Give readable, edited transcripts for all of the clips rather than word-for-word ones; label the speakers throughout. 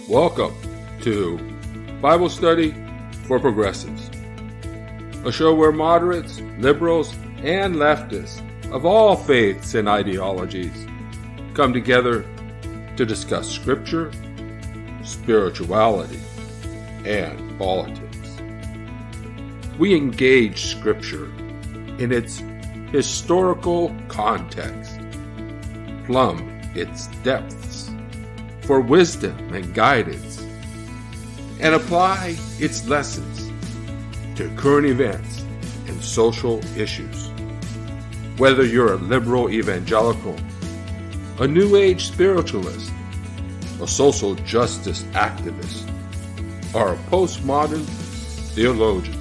Speaker 1: Welcome to Bible Study for Progressives, a show where moderates, liberals, and leftists of all faiths and ideologies come together to discuss scripture, spirituality, and politics. We engage scripture in its historical context, plumb its depths for wisdom and guidance, and apply its lessons to current events and social issues. Whether you're a liberal evangelical, a New Age spiritualist, a social justice activist, or a postmodern theologian,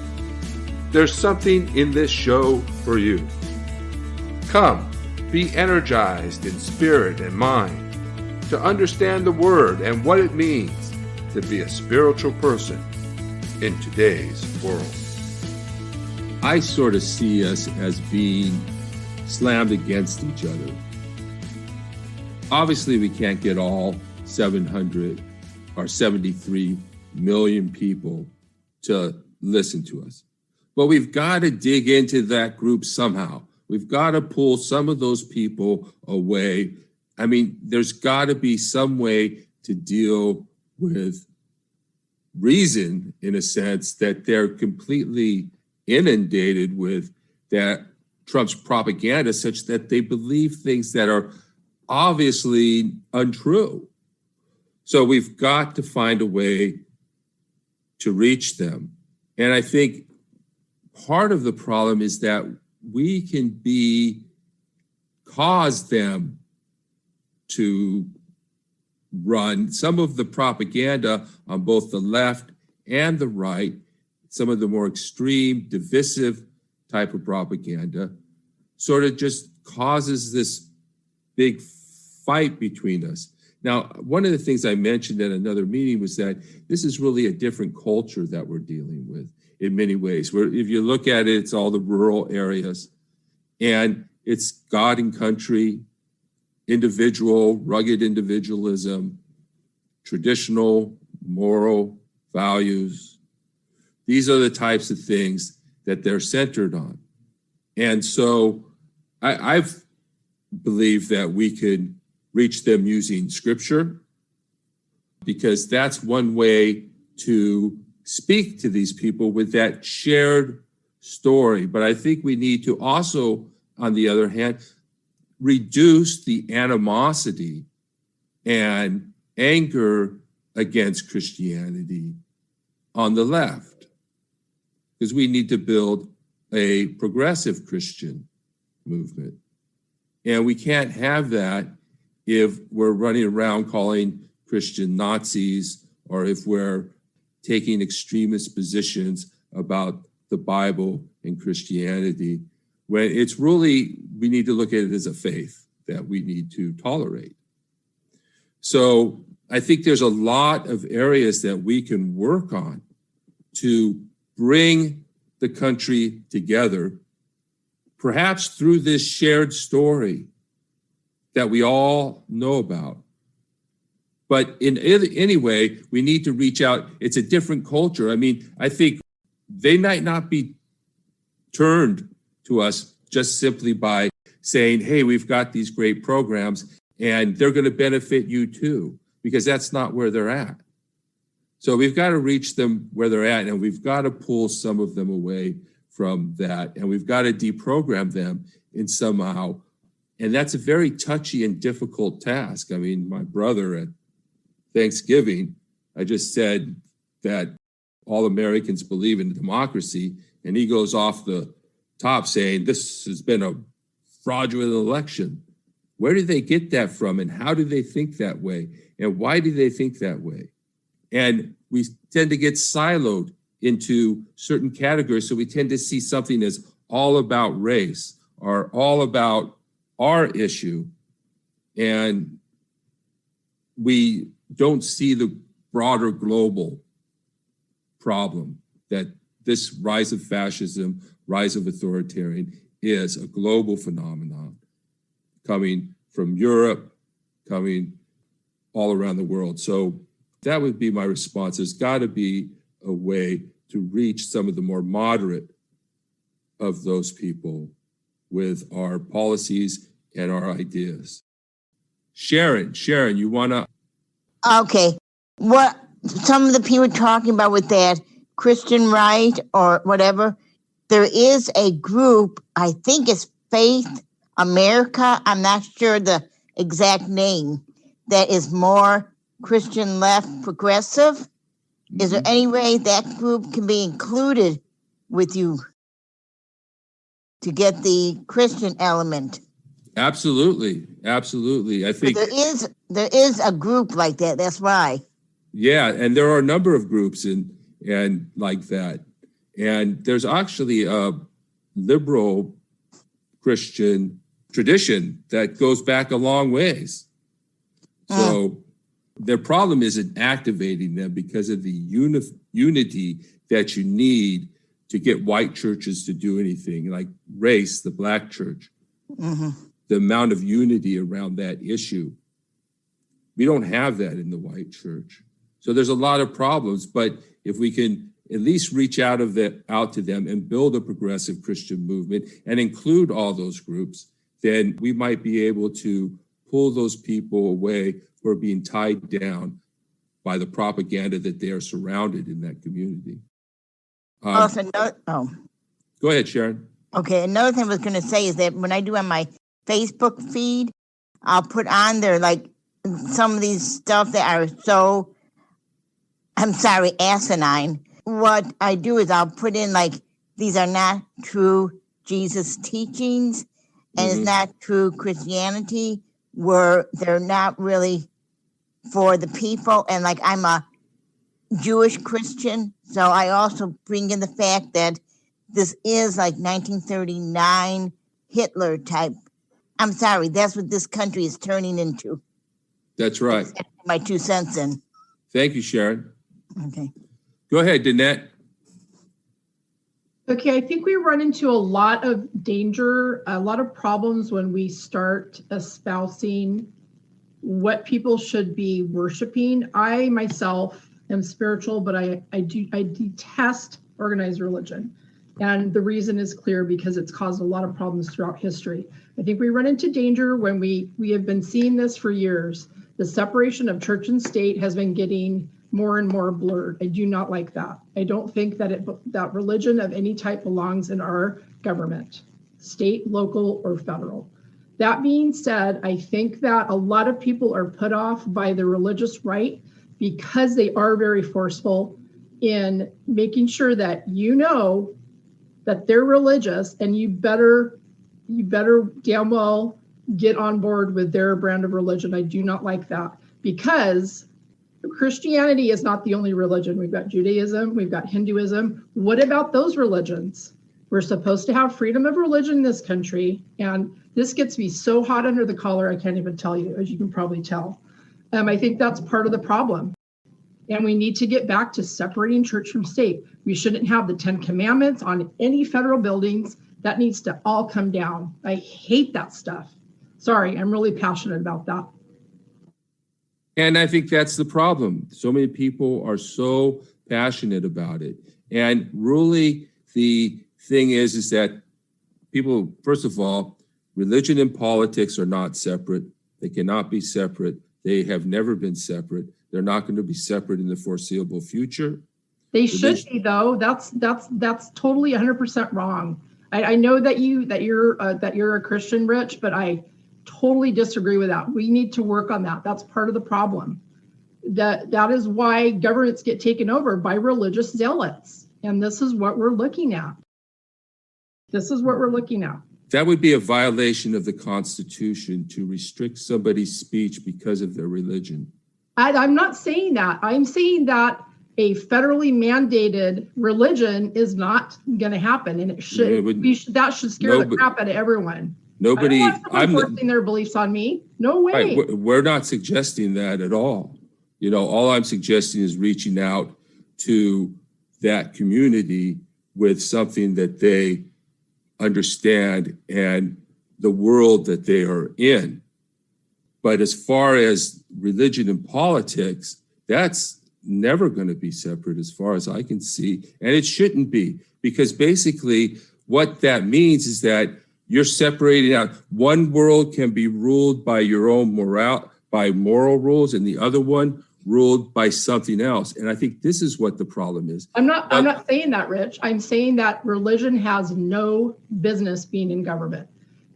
Speaker 1: there's something in this show for you. Come, be energized in spirit and mind to understand the Word and what it means to be a spiritual person in today's world.
Speaker 2: I sort of see us as being slammed against each other. Obviously, we can't get all 700 or 73 million people to listen to us. But we've got to dig into that group somehow. We've got to pull some of those people away. I mean, there's got to be some way to deal with reason, in a sense, that they're completely inundated with that Trump's propaganda, such that they believe things that are obviously untrue. So we've got to find a way to reach them. And I think part of the problem is that we can cause them to run some of the propaganda on both the left and the right, some of the more extreme, divisive type of propaganda, sort of just causes this big fight between us. Now, one of the things I mentioned at another meeting was that this is really a different culture that we're dealing with in many ways, where if you look at it, it's all the rural areas, and it's God and country, individual, rugged individualism, traditional moral values. These are the types of things that they're centered on. And so I've believed that we could reach them using scripture, because that's one way to speak to these people with that shared story. But I think we need to also, on the other hand, reduce the animosity and anger against Christianity on the left, because we need to build a progressive Christian movement. And we can't have that if we're running around calling Christian Nazis, or if we're taking extremist positions about the Bible and Christianity, when it's really, we need to look at it as a faith that we need to tolerate. So I think there's a lot of areas that we can work on to bring the country together, perhaps through this shared story that we all know about. But in any way, we need to reach out. It's a different culture. I mean, I think they might not be turned to us just simply by saying, hey, we've got these great programs and they're going to benefit you too, because that's not where they're at. So we've got to reach them where they're at, and we've got to pull some of them away from that, and we've got to deprogram them in somehow. And that's a very touchy and difficult task. I mean, my brother at Thanksgiving, I just said that all Americans believe in democracy, and he goes off the top saying this has been a fraudulent election. Where did they get that from, and how do they think that way, and why do they think that way? And we tend to get siloed into certain categories, so we tend to see something as all about race or all about our issue, and we don't see the broader global problem that this rise of fascism, rise of authoritarian is a global phenomenon coming from Europe, coming all around the world. So that would be my response. There's got to be a way to reach some of the more moderate of those people with our policies and our ideas. Sharon, you want to?
Speaker 3: Okay. What some of the people talking about with that Christian right or whatever, there is a group, I think it's Faith America, I'm not sure the exact name, that is more Christian left progressive. Mm-hmm. Is there any way that group can be included with you to get the Christian element?
Speaker 2: Absolutely. I think
Speaker 3: there is a group like that. That's why.
Speaker 2: Yeah, and there are a number of groups and like that. And there's actually a liberal Christian tradition that goes back a long ways. So their problem isn't activating them because of the unity that you need to get white churches to do anything, like race, the black church. Mm-hmm. The amount of unity around that issue. We don't have that in the white church. So there's a lot of problems, but if we can at least reach out to them and build a progressive Christian movement and include all those groups, then we might be able to pull those people away who are being tied down by the propaganda that they are surrounded in that community. Go ahead, Sharon.
Speaker 3: Okay, another thing I was going to say is that when I do on my Facebook feed, I'll put on there like some of these stuff that are so, asinine. What I do is I'll put in like, these are not true Jesus teachings, and it's not true Christianity, where they're not really for the people. And like, I'm a Jewish Christian, so I also bring in the fact that this is like 1939 Hitler type. That's what this country is turning into.
Speaker 2: That's right.
Speaker 3: My 2 cents in.
Speaker 2: Thank you, Sharon.
Speaker 3: Okay.
Speaker 2: Go ahead, Danette.
Speaker 4: Okay, I think we run into a lot of danger, a lot of problems when we start espousing what people should be worshiping. I myself am spiritual, but I detest organized religion. And the reason is clear because it's caused a lot of problems throughout history. I think we run into danger when we have been seeing this for years. The separation of church and state has been getting more and more blurred. I do not like that. I don't think that religion of any type belongs in our government, state, local, or federal. That being said, I think that a lot of people are put off by the religious right because they are very forceful in making sure that that they're religious, and you better damn well get on board with their brand of religion. I do not like that because Christianity is not the only religion. We've got Judaism, we've got Hinduism. What about those religions? We're supposed to have freedom of religion in this country, and this gets me so hot under the collar, I can't even tell you, as you can probably tell. I think that's part of the problem. And we need to get back to separating church from state. We shouldn't have the 10 Commandments on any federal buildings. That needs to all come down. I hate that stuff. Sorry, I'm really passionate about that.
Speaker 2: And I think that's the problem. So many people are so passionate about it. And really, the thing is that people, first of all, religion and politics are not separate. They cannot be separate. They have never been separate. They're not going to be separate in the foreseeable future.
Speaker 4: They should be, though. That's totally 100% wrong. I know that you're a Christian, Rich, but I totally disagree with that. We need to work on that. That's part of the problem. That is why governments get taken over by religious zealots, and this is what we're looking at. That
Speaker 2: would be a violation of the Constitution to restrict somebody's speech because of their religion.
Speaker 4: I'm not saying that. I'm saying that a federally mandated religion is not going to happen, and it should. That should scare the crap out of everyone.
Speaker 2: Nobody.
Speaker 4: I'm forcing their beliefs on me. No way.
Speaker 2: Right, we're not suggesting that at all. All I'm suggesting is reaching out to that community with something that they understand and the world that they are in. But as far as religion and politics, That's never going to be separate as far as I can see. And it shouldn't be, because basically what that means is that you're separating out. One world can be ruled by your own moral rules, and the other one ruled by something else. And I think this is what the problem is.
Speaker 4: I'm not saying that, Rich. I'm saying that religion has no business being in government.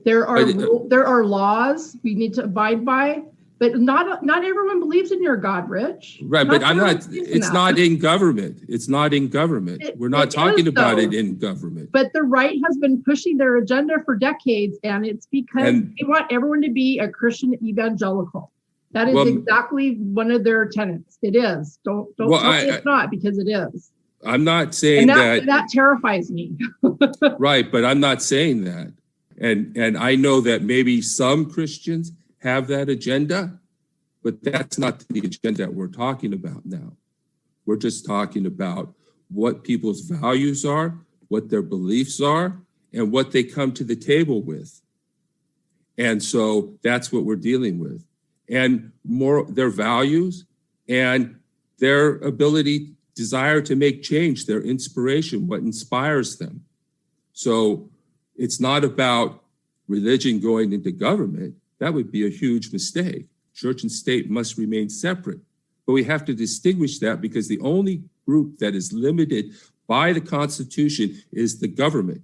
Speaker 4: There are laws we need to abide by, but not everyone believes in your God, Rich.
Speaker 2: Right, but it's not in government. It's not in government. We're not talking about it in government.
Speaker 4: But the right has been pushing their agenda for decades, and it's because they want everyone to be a Christian evangelical. That is exactly one of their tenets. It is. Don't tell me it's not, because it is.
Speaker 2: I'm not saying
Speaker 4: that terrifies me.
Speaker 2: Right, but I'm not saying that. And I know that maybe some Christians have that agenda, but that's not the agenda that we're talking about now. We're just talking about what people's values are, what their beliefs are, and what they come to the table with. And so that's what we're dealing with. And more their values and their ability, desire to make change, their inspiration, what inspires them. So it's not about religion going into government. That would be a huge mistake. Church and state must remain separate. But we have to distinguish that, because the only group that is limited by the Constitution is the government.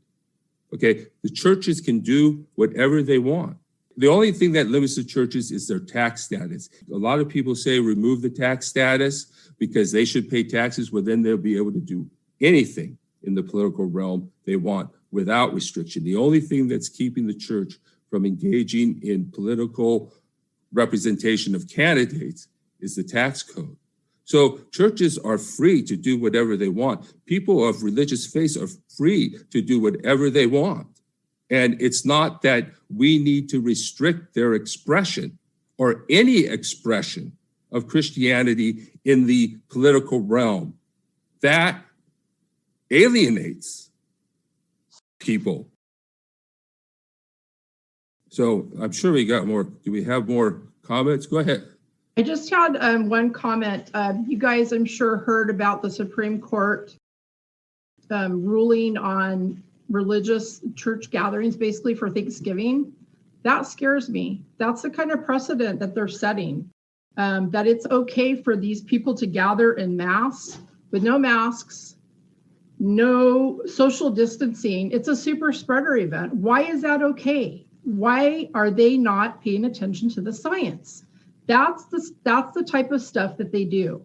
Speaker 2: Okay, the churches can do whatever they want. The only thing that limits the churches is their tax status. A lot of people say remove the tax status because they should pay taxes. Well, then they'll be able to do anything in the political realm they want without restriction. The only thing that's keeping the church from engaging in political representation of candidates is the tax code. So churches are free to do whatever they want. People of religious faith are free to do whatever they want. And it's not that we need to restrict their expression or any expression of Christianity in the political realm. That alienates people. So I'm sure we got more. Do we have more comments? Go ahead.
Speaker 4: I just had one comment. You guys, I'm sure, heard about the Supreme Court ruling on religious church gatherings, basically for Thanksgiving. That scares me. That's the kind of precedent that they're setting, that it's okay for these people to gather in mass with no masks, no social distancing. It's a super spreader event. Why is that okay? Why are they not paying attention to the science? That's the type of stuff that they do.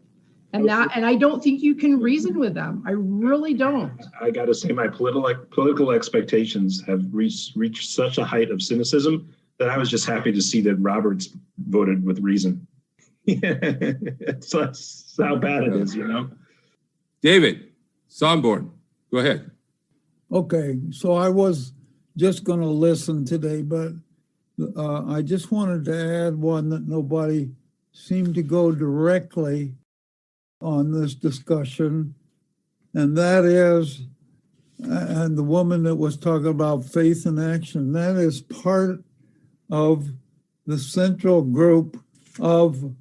Speaker 4: And I don't think you can reason with them. I really don't.
Speaker 5: I got to say, my political expectations have reached such a height of cynicism that I was just happy to see that Roberts voted with reason. That's how bad it is, you know.
Speaker 2: David Sonborn, go ahead.
Speaker 6: Okay, so I was just going to listen today, but I just wanted to add one that nobody seemed to go directly on this discussion, and that is, and the woman that was talking about faith in action, that is part of the central group of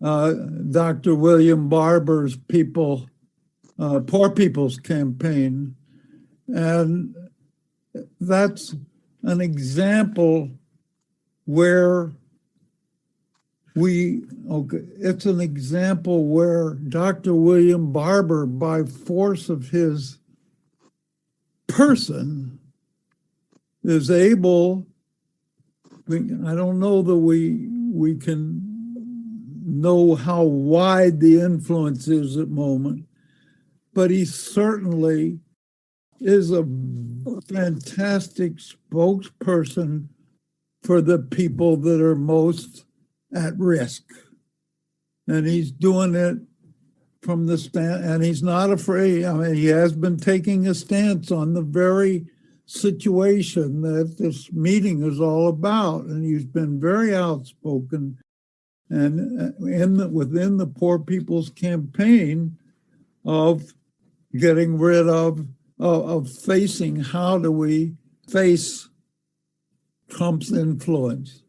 Speaker 6: Dr. William Barber's Poor People's Campaign. And that's an example where it's an example where Dr. William Barber, by force of his person, is able, I don't know that we can know how wide the influence is at the moment, but he certainly is a fantastic spokesperson for the people that are most at risk. And he's doing it from the stand, and he's not afraid. I mean, he has been taking a stance on the very situation that this meeting is all about, and he's been very outspoken. And within the Poor People's Campaign of getting rid of facing, how do we face Trump's influence?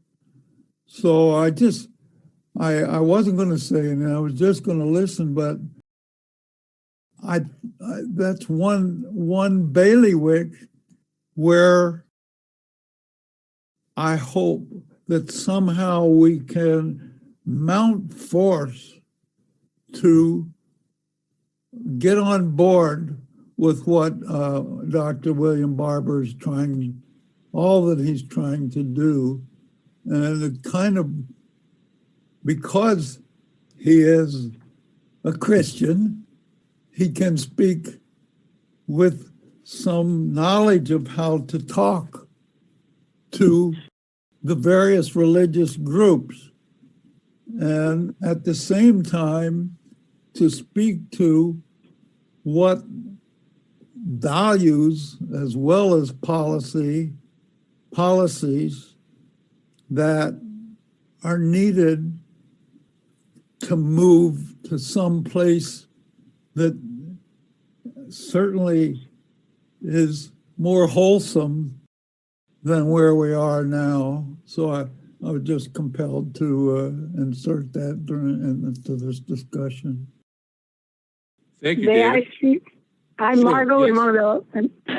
Speaker 6: So I just I wasn't going to say anything. I was just going to listen, but that's one bailiwick where I hope that somehow we can mount force to get on board with what Dr. William Barber is trying, all that he's trying to do. And it kind of, because he is a Christian, he can speak with some knowledge of how to talk to the various religious groups. And at the same time, to speak to what values as well as policies that are needed to move to some place that certainly is more wholesome than where we are now. So I was just compelled to insert that into this discussion.
Speaker 2: Thank you,
Speaker 7: May
Speaker 2: David.
Speaker 7: I speak? I'm
Speaker 2: Sure,
Speaker 7: Margot
Speaker 2: yes.
Speaker 7: in Montebello.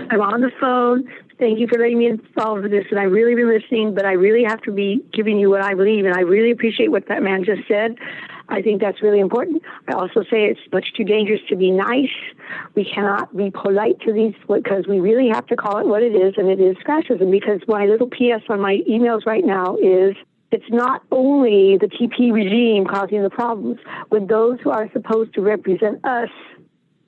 Speaker 7: I'm on the phone. Thank you for letting me involved with this. And I've really been listening, but I really have to be giving you what I believe. And I really appreciate what that man just said. I think that's really important. I also say it's much too dangerous to be nice. We cannot be polite to these because we really have to call it what it is, and it is fascism. Because my little PS on my emails right now is it's not only the TP regime causing the problems. When those who are supposed to represent us,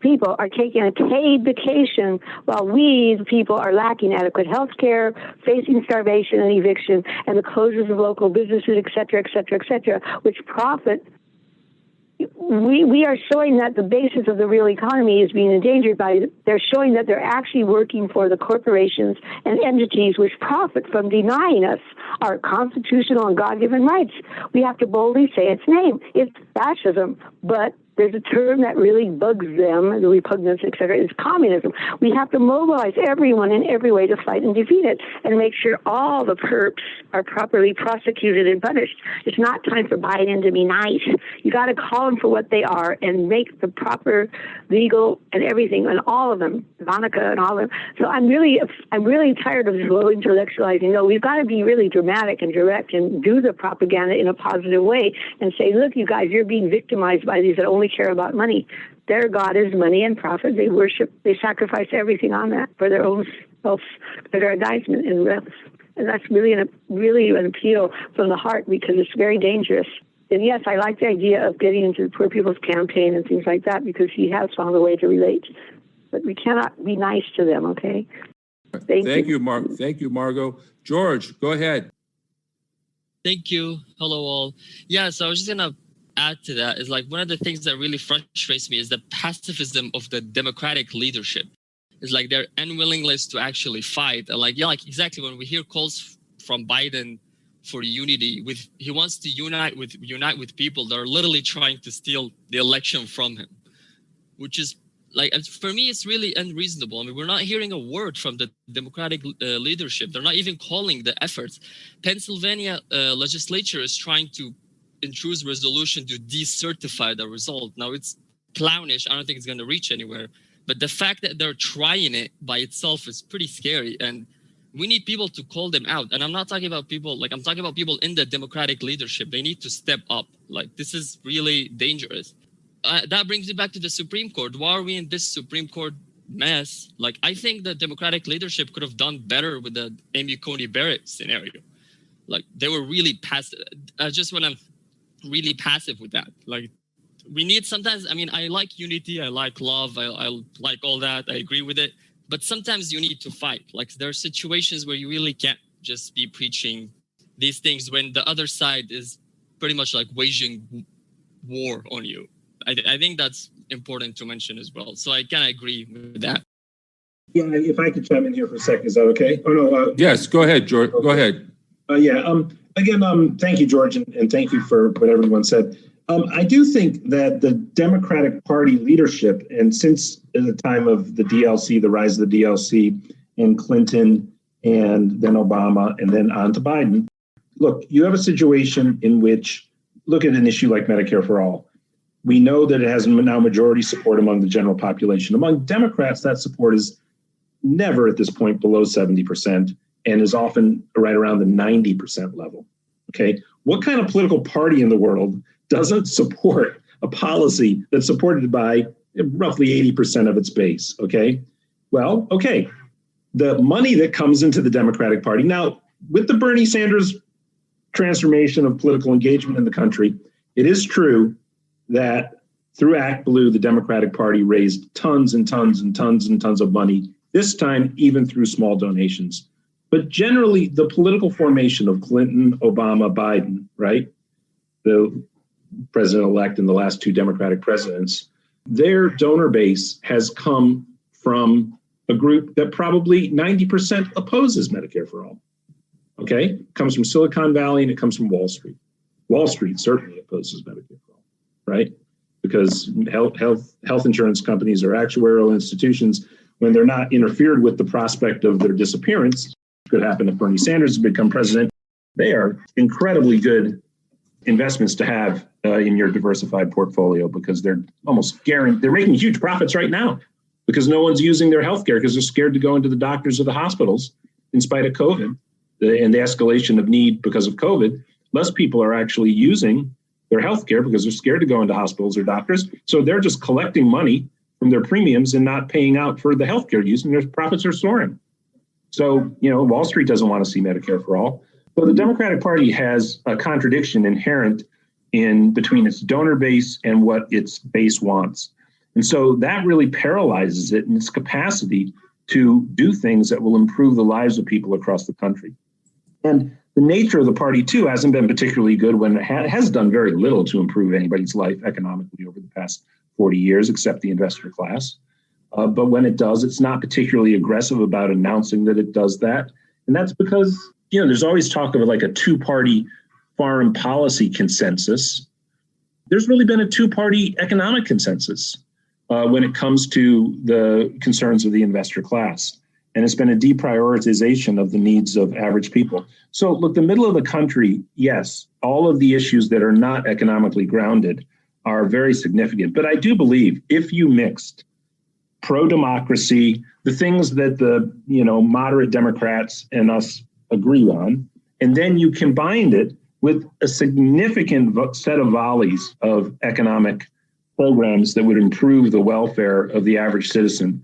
Speaker 7: people, are taking a paid vacation while we, the people, are lacking adequate health care, facing starvation and eviction, and the closures of local businesses, et cetera, et cetera, et cetera, which profit. We are showing that the basis of the real economy is being endangered by, they're showing that they're actually working for the corporations and entities which profit from denying us our constitutional and God-given rights. We have to boldly say its name. It's fascism, but there's a term that really bugs them, the repugnance, et cetera, is communism. We have to mobilize everyone in every way to fight and defeat it and make sure all the perps are properly prosecuted and punished. It's not time for Biden to be nice. You got to call them for what they are and make the proper legal and everything, and all of them, Monica and all of them. So I'm really tired of this low intellectualizing. No, we've got to be really dramatic and direct and do the propaganda in a positive way and say, look, you guys, you're being victimized by these that only care about money. Their God is money and profit. They worship, they sacrifice everything on that for their own self-aggrandizement and wealth. And that's really an appeal from the heart because it's very dangerous. And yes, I like the idea of getting into the Poor People's Campaign and things like that because he has found a way to relate. But we cannot be nice to them, okay? Thank you.
Speaker 2: Thank you, Margot. George, go ahead.
Speaker 8: Thank you. Hello, all. Yeah, so I was just going to add to that is like one of the things that really frustrates me is the pacifism of the Democratic leadership. It's like their unwillingness to actually fight. And like, yeah, like exactly when we hear calls from Biden for unity, he wants to unite with people that are literally trying to steal the election from him, which is like, for me, it's really unreasonable. I mean, we're not hearing a word from the Democratic leadership. They're not even calling the efforts. Pennsylvania legislature is trying to introduce resolution to decertify the result. Now, it's clownish. I don't think it's going to reach anywhere. But the fact that they're trying it by itself is pretty scary. And we need people to call them out. And I'm not talking about people, like I'm talking about people in the Democratic leadership. They need to step up. Like, this is really dangerous. That brings me back to the Supreme Court. Why are we in this Supreme Court mess? Like, I think the Democratic leadership could have done better with the Amy Coney Barrett scenario. Like, they were really passive. I just want to really passive with that. Like, we need sometimes, I mean, I like unity, I like love, I like all that, I agree with it, but sometimes you need to fight. Like, there are situations where you really can't just be preaching these things when the other side is pretty much like waging war on you. I think that's important to mention as well. So I kind of agree with that.
Speaker 5: Yeah, if I could chime in here for a second, is that okay? Oh no.
Speaker 2: Yes, go ahead, George. Okay. Go ahead.
Speaker 5: Again, thank you, George, and thank you for what everyone said. I do think that the Democratic Party leadership, and since the time of the DLC, the rise of the DLC, and Clinton, and then Obama, and then on to Biden, look, you have a situation in which look at an issue like Medicare for All, we know that it has now majority support among the general population. Among Democrats, that support is never at this point below 70% and is often right around the 90% level. Okay. What kind of political party in the world doesn't support a policy that's supported by roughly 80% of its base? Okay. Well, okay. The money that comes into the Democratic Party now, with the Bernie Sanders transformation of political engagement in the country, it is true that through Act Blue, the Democratic Party raised tons and tons and tons and tons of money, this time even through small donations. But generally, the political formation of Clinton, Obama, Biden, right, the president-elect and the last two Democratic presidents, their donor base has come from a group that probably 90% opposes Medicare for All. Okay, it comes from Silicon Valley and it comes from Wall Street. Wall Street certainly opposes Medicare for All, right? Because health insurance companies are actuarial institutions. When they're not interfered with the prospect of their disappearance, could happen if Bernie Sanders has become president, they are incredibly good investments to have in your diversified portfolio, because they're almost guaranteed. They're making huge profits right now because no one's using their health care because they're scared to go into the doctors or the hospitals in spite of COVID and the escalation of need because of COVID. Less people are actually using their health care because they're scared to go into hospitals or doctors. So they're just collecting money from their premiums and not paying out for the healthcare use, and their profits are soaring. So, Wall Street doesn't want to see Medicare for All. So the Democratic Party has a contradiction inherent in between its donor base and what its base wants. And so that really paralyzes it in its capacity to do things that will improve the lives of people across the country. And the nature of the party, too, hasn't been particularly good when it has done very little to improve anybody's life economically over the past 40 years, except the investor class. But when it does, it's not particularly aggressive about announcing that it does that. And that's because, there's always talk of like a two-party foreign policy consensus. There's really been a two-party economic consensus when it comes to the concerns of the investor class. And it's been a deprioritization of the needs of average people. So look, the middle of the country, yes, all of the issues that are not economically grounded are very significant. But I do believe if you mixed pro-democracy, the things that the moderate Democrats and us agree on, and then you combined it with a significant set of volleys of economic programs that would improve the welfare of the average citizen,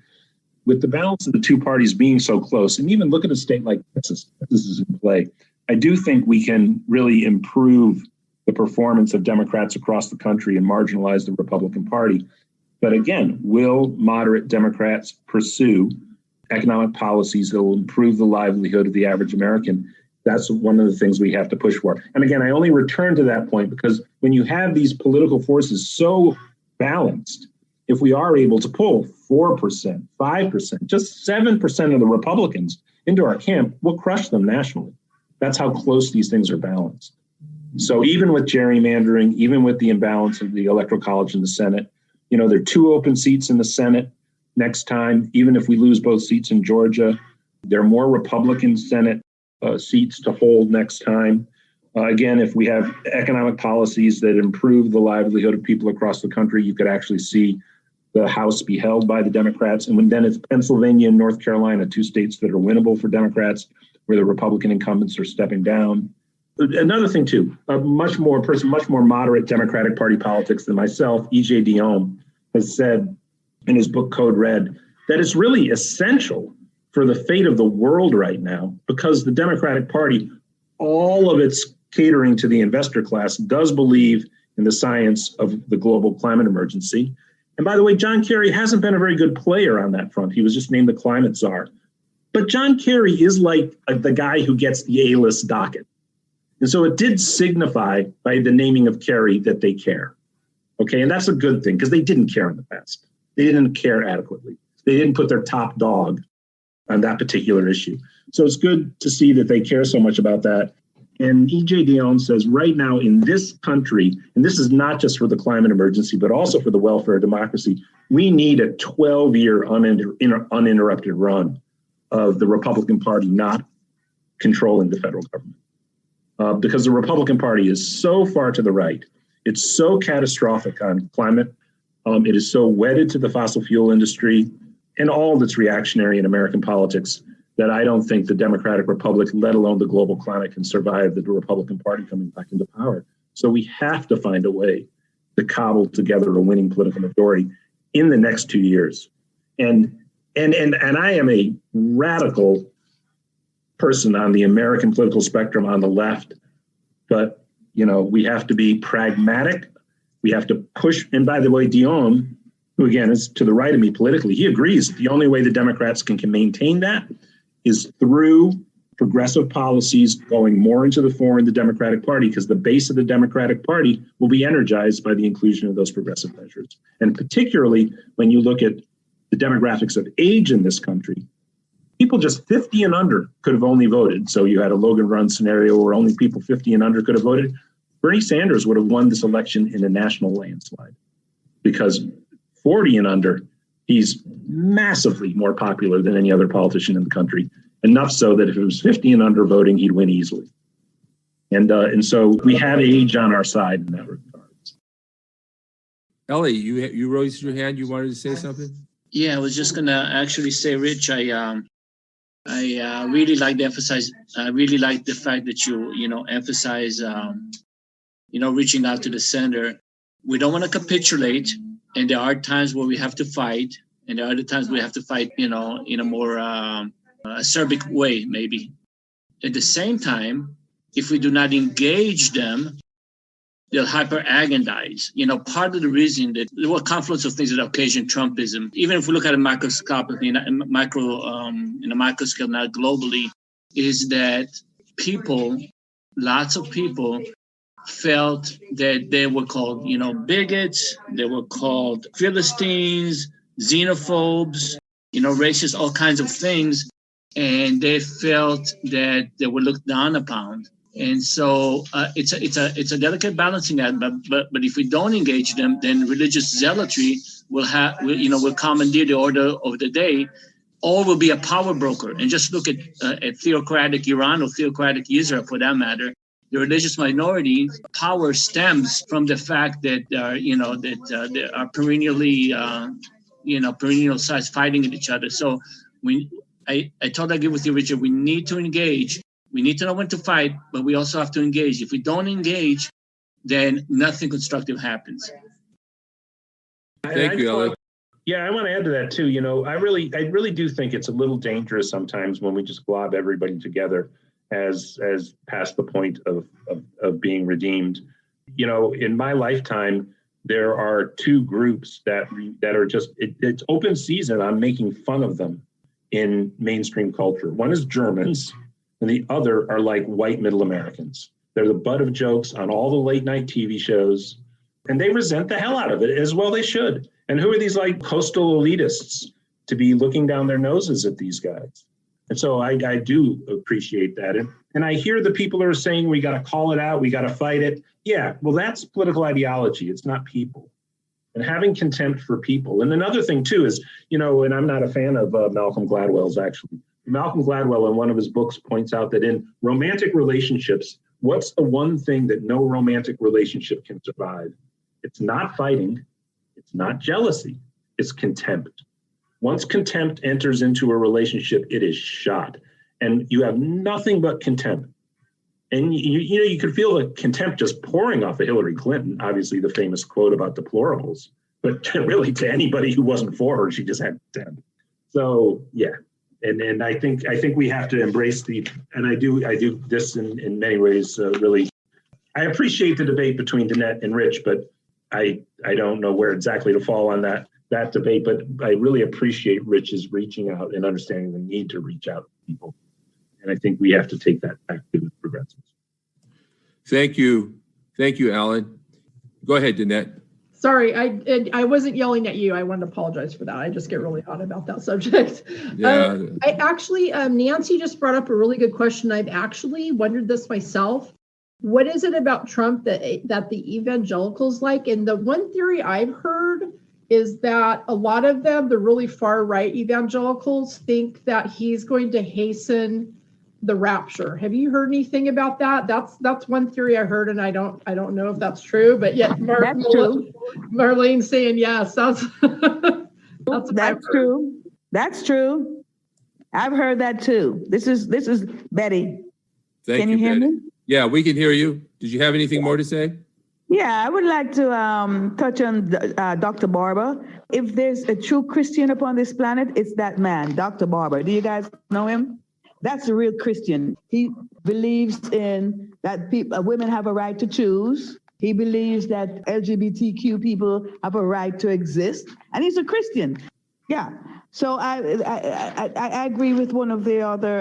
Speaker 5: with the balance of the two parties being so close, and even look at a state like Texas, this is in play, I do think we can really improve the performance of Democrats across the country and marginalize the Republican Party. But again, will moderate Democrats pursue economic policies that will improve the livelihood of the average American? That's one of the things we have to push for. And again, I only return to that point because when you have these political forces so balanced, if we are able to pull 4%, 5%, just 7% of the Republicans into our camp, we'll crush them nationally. That's how close these things are balanced. So even with gerrymandering, even with the imbalance of the Electoral College in the Senate, there are 2 open seats in the Senate next time. Even if we lose both seats in Georgia, there are more Republican Senate seats to hold next time. Again, if we have economic policies that improve the livelihood of people across the country, you could actually see the House be held by the Democrats. And then it's Pennsylvania and North Carolina, 2 states that are winnable for Democrats, where the Republican incumbents are stepping down. Another thing, too, a much more moderate Democratic Party politics than myself, E.J. Dionne, has said in his book Code Red that it's really essential for the fate of the world right now, because the Democratic Party, all of its catering to the investor class, does believe in the science of the global climate emergency. And by the way, John Kerry hasn't been a very good player on that front. He was just named the climate czar. But John Kerry is like the guy who gets the A-list docket. And so it did signify by the naming of Kerry that they care. Okay, and that's a good thing because they didn't care in the past. They didn't care adequately. They didn't put their top dog on that particular issue. So it's good to see that they care so much about that. And E.J. Dionne says right now in this country, and this is not just for the climate emergency, but also for the welfare of democracy, we need a 12-year uninterrupted run of the Republican Party not controlling the federal government. Because the Republican Party is so far to the right It's so catastrophic on climate. It is so wedded to the fossil fuel industry and all that's reactionary in American politics that I don't think the Democratic Republic, let alone the global climate, can survive the Republican Party coming back into power. So we have to find a way to cobble together a winning political majority in the next 2 years. And I am a radical person on the American political spectrum on the left, but we have to be pragmatic. We have to push. And by the way, Dion, who again is to the right of me politically, he agrees the only way the Democrats can maintain that is through progressive policies going more into the fore in the Democratic Party, because the base of the Democratic Party will be energized by the inclusion of those progressive measures. And particularly when you look at the demographics of age in this country, people just 50 and under could have only voted. So you had a Logan Run scenario where only people 50 and under could have voted. Bernie Sanders would have won this election in a national landslide, because 40 and under, he's massively more popular than any other politician in the country. Enough so that if it was 50 and under voting, he'd win easily. And so we have age on our side in that regard.
Speaker 2: Ellie, you raised your hand. You wanted to say something?
Speaker 9: Yeah, I was just gonna actually say, Rich, I really like to emphasize. I really like the fact that you emphasize reaching out to the center. We don't want to capitulate, and there are times where we have to fight, and there are other times we have to fight, in a more acerbic way, maybe. At the same time, if we do not engage them, they'll hyper-agondize. Part of the reason that there were a confluence of things that occasion Trumpism, even if we look at it microscopically, in a micro scale, not globally, is that lots of people felt that they were called, bigots, they were called Philistines, xenophobes, racist, all kinds of things. And they felt that they were looked down upon. And so it's a delicate balancing act. But if we don't engage them, then religious zealotry will commandeer the order of the day, or will be a power broker. And just look at theocratic Iran or theocratic Israel, for that matter. The religious minority power stems from the fact that they are perennially perennial sides fighting at each other. So I totally agree with you, Richard. We need to engage. We need to know when to fight, but we also have to engage. If we don't engage, then nothing constructive happens.
Speaker 2: Thank you, Alex.
Speaker 5: Yeah, I want to add to that too. I really do think it's a little dangerous sometimes when we just glob everybody together as past the point of being redeemed. In my lifetime, there are two groups that are just it's open season on making fun of them in mainstream culture. One is Germans, and the other are like white middle Americans. They're the butt of jokes on all the late night TV shows, and they resent the hell out of it, as well they should. And who are these like coastal elitists to be looking down their noses at these guys? And so I do appreciate that. And I hear the people who are saying we got to call it out, we got to fight it. Yeah, well, that's political ideology. It's not people. And having contempt for people. And another thing, too, is, and I'm not a fan of Malcolm Gladwell's, actually. Malcolm Gladwell, in one of his books, points out that in romantic relationships, what's the one thing that no romantic relationship can survive? It's not fighting. It's not jealousy. It's contempt. Once contempt enters into a relationship, it is shot. And you have nothing but contempt. And you could feel the contempt just pouring off of Hillary Clinton, obviously the famous quote about deplorables, but really to anybody who wasn't for her, she just had contempt. So yeah, and I think we have to embrace and I do this in many ways. Really, I appreciate the debate between Danette and Rich, but I don't know where exactly to fall on that debate. But I really appreciate Rich's reaching out and understanding the need to reach out to people. And I think we have to take that back to the progressives.
Speaker 2: Thank you, Alan. Go ahead, Danette.
Speaker 4: Sorry, I wasn't yelling at you. I wanted to apologize for that. I just get really hot about that subject.
Speaker 2: Yeah.
Speaker 4: I actually, Nancy just brought up a really good question. I've actually wondered this myself. What is it about Trump that the evangelicals like? And the one theory I've heard is that a lot of them, the really far right evangelicals, think that he's going to hasten the rapture. Have you heard anything about that? That's one theory I heard, and I don't know if that's true, but yet
Speaker 10: That's true.
Speaker 4: Marlene's saying yes. That's
Speaker 10: true. That's true. I've heard that too. This is Betty.
Speaker 2: Can
Speaker 10: you hear
Speaker 2: Betty.
Speaker 10: me?
Speaker 2: Yeah, we can hear you. Did you have anything more to say?
Speaker 10: Yeah, I would like to touch on Dr. Barber. If there's a true Christian upon this planet, it's that man, Dr. Barber. Do you guys know him? That's a real Christian. He believes in that women have a right to choose. He believes that LGBTQ people have a right to exist, and he's a Christian. Yeah. So I agree with one of the other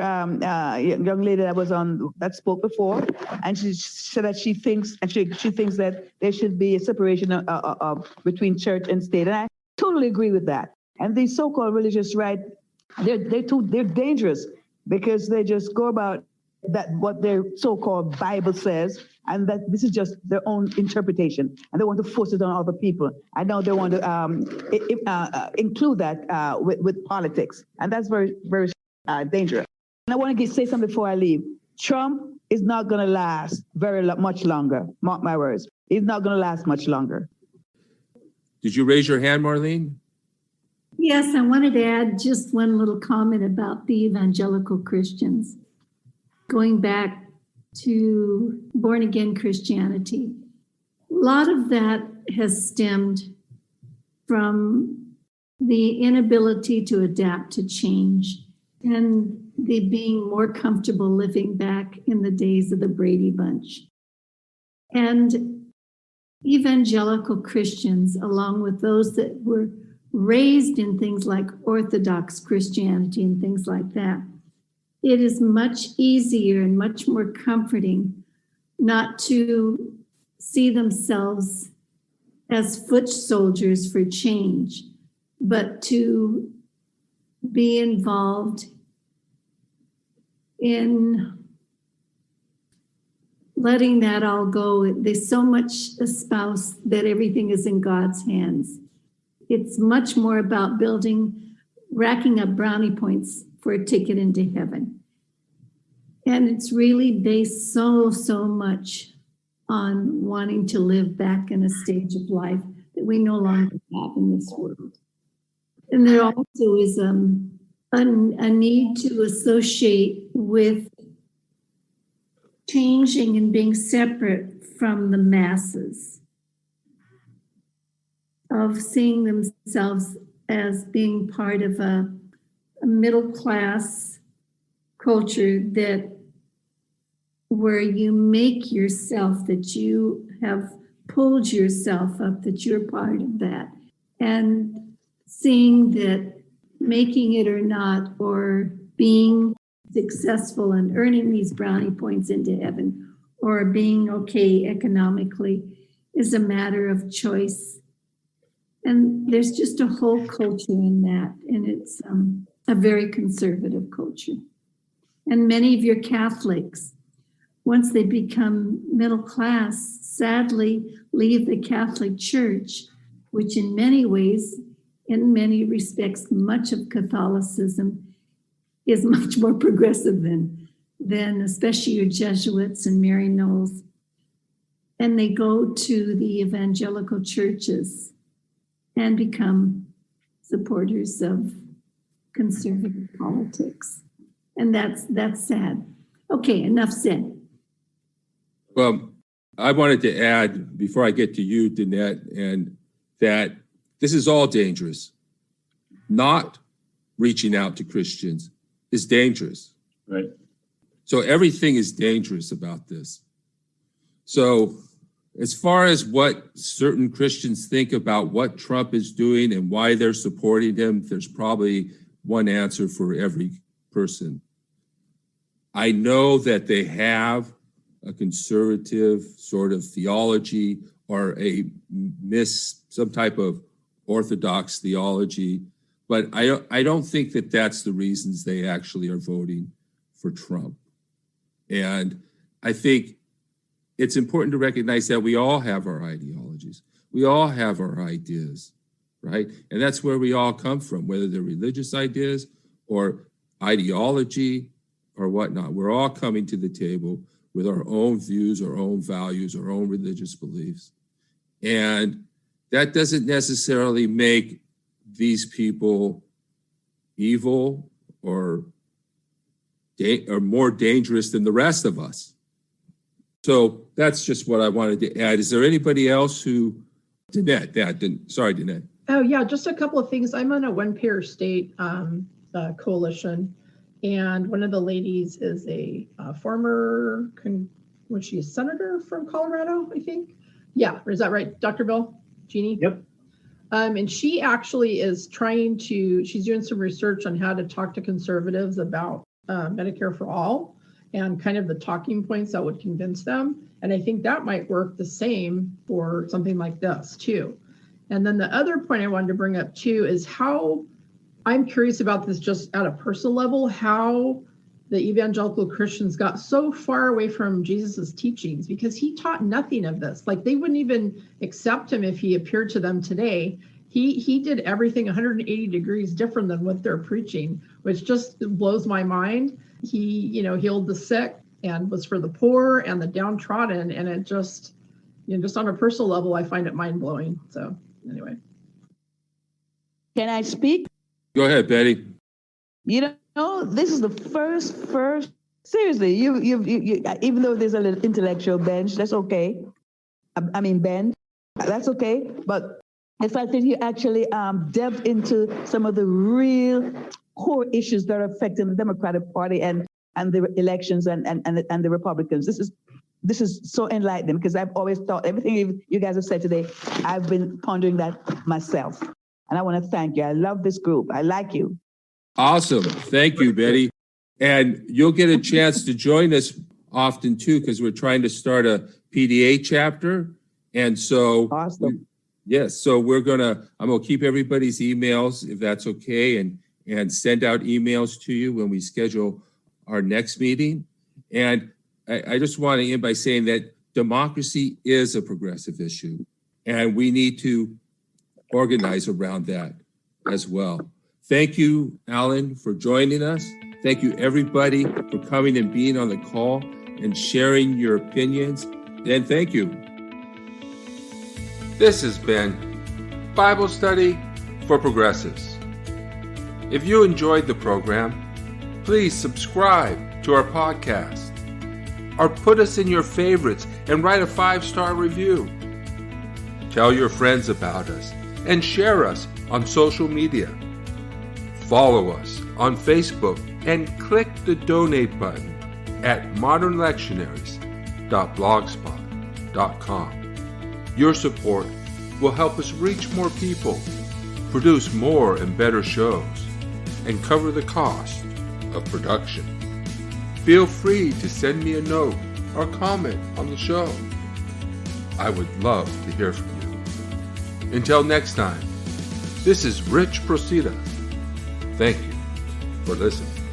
Speaker 10: young lady that spoke before, and she said that she thinks that there should be a separation between church and state, and I totally agree with that. And these so-called religious right, they're dangerous because they just go about that what their so-called Bible says, and that this is just their own interpretation, and they want to force it on other people. I know they want to include that with politics, and that's very, very dangerous. And I want to say something before I leave. Trump is not going to last much longer. Mark my words. He's not going to last much longer.
Speaker 2: Did you raise your hand, Marlene?
Speaker 11: Yes, I wanted to add just one little comment about the evangelical Christians. Going back to born-again Christianity, a lot of that has stemmed from the inability to adapt to change and the being more comfortable living back in the days of the Brady Bunch. And evangelical Christians, along with those that were raised in things like Orthodox Christianity and things like that, it is much easier and much more comforting not to see themselves as foot soldiers for change, but to be involved in letting that all go. They so much espouse that everything is in God's hands. It's much more about racking up brownie points for a ticket into heaven. And it's really based so much on wanting to live back in a stage of life that we no longer have in this world. And there also is a need to associate with changing and being separate from the masses, of seeing themselves as being part of a middle class culture where you make yourself, that you have pulled yourself up, that you're part of that, and seeing that making it or not, or being successful and earning these brownie points into heaven, or being okay economically, is a matter of choice. And there's just a whole culture in that, and it's a very conservative culture. And many of your Catholics, once they become middle class, sadly leave the Catholic Church, which in many ways, in many respects, much of Catholicism is much more progressive than especially your Jesuits and Mary Knowles. And they go to the evangelical churches and become supporters of conservative politics. And that's sad. Okay, enough said.
Speaker 2: Well, I wanted to add, before I get to you, Danette, and that this is all dangerous. Not reaching out to Christians is dangerous.
Speaker 5: Right.
Speaker 2: So everything is dangerous about this. So as far as what certain Christians think about what Trump is doing and why they're supporting him, there's probably one answer for every person. I know that they have a conservative sort of theology or some type of orthodox theology, but I don't think that that's the reasons they actually are voting for Trump. And I think it's important to recognize that we all have our ideologies. We all have our ideas, right? And that's where we all come from, whether they're religious ideas or ideology or whatnot. We're all coming to the table with our own views, our own values, our own religious beliefs. And that doesn't necessarily make these people evil or more dangerous than the rest of us. So that's just what I wanted to add. Is there anybody else who, Danette.
Speaker 4: Oh yeah, just a couple of things. I'm on a one-payer state coalition, and one of the ladies is a former, was she a senator from Colorado, I think? Yeah, is that right, Dr. Bill? Jeannie?
Speaker 5: Yep.
Speaker 4: And she actually is she's doing some research on how to talk to conservatives about Medicare for all and kind of the talking points that would convince them. And I think that might work the same for something like this too. And then the other point I wanted to bring up too is how I'm curious about this just at a personal level, how the evangelical Christians got so far away from Jesus's teachings, because he taught nothing of this. Like they wouldn't even accept him if he appeared to them today. He did everything 180 degrees different than what they're preaching, which just blows my mind. He, healed the sick and was for the poor and the downtrodden. And it just, just on a personal level, I find it mind blowing. So anyway.
Speaker 10: Can I speak?
Speaker 2: Go ahead, Betty.
Speaker 10: This is the first. Seriously, you even though there's a little intellectual bench, that's okay. Bend, that's okay. But the fact that you actually delved into some of the real core issues that are affecting the Democratic Party and the elections and the Republicans. This is so enlightening, because I've always thought everything you guys have said today, I've been pondering that myself. And I want to thank you. I love this group. I like you.
Speaker 2: Awesome. Thank you, Betty. And you'll get a chance to join us often too, because we're trying to start a PDA chapter. And so,
Speaker 10: awesome.
Speaker 2: Yes. So I'm going to keep everybody's emails, if that's okay, and send out emails to you when we schedule our next meeting. And I just want to end by saying that democracy is a progressive issue, and we need to organize around that as well. Thank you, Alan, for joining us. Thank you, everybody, for coming and being on the call and sharing your opinions. And thank you.
Speaker 1: This has been Bible Study for Progressives. If you enjoyed the program, please subscribe to our podcast or put us in your favorites and write a 5-star review. Tell your friends about us and share us on social media. Follow us on Facebook and click the donate button at modernlectionaries.blogspot.com. Your support will help us reach more people, produce more and better shows, and cover the cost of production. Feel free to send me a note or comment on the show. I would love to hear from you. Until next time, this is Rich Procida. Thank you for listening.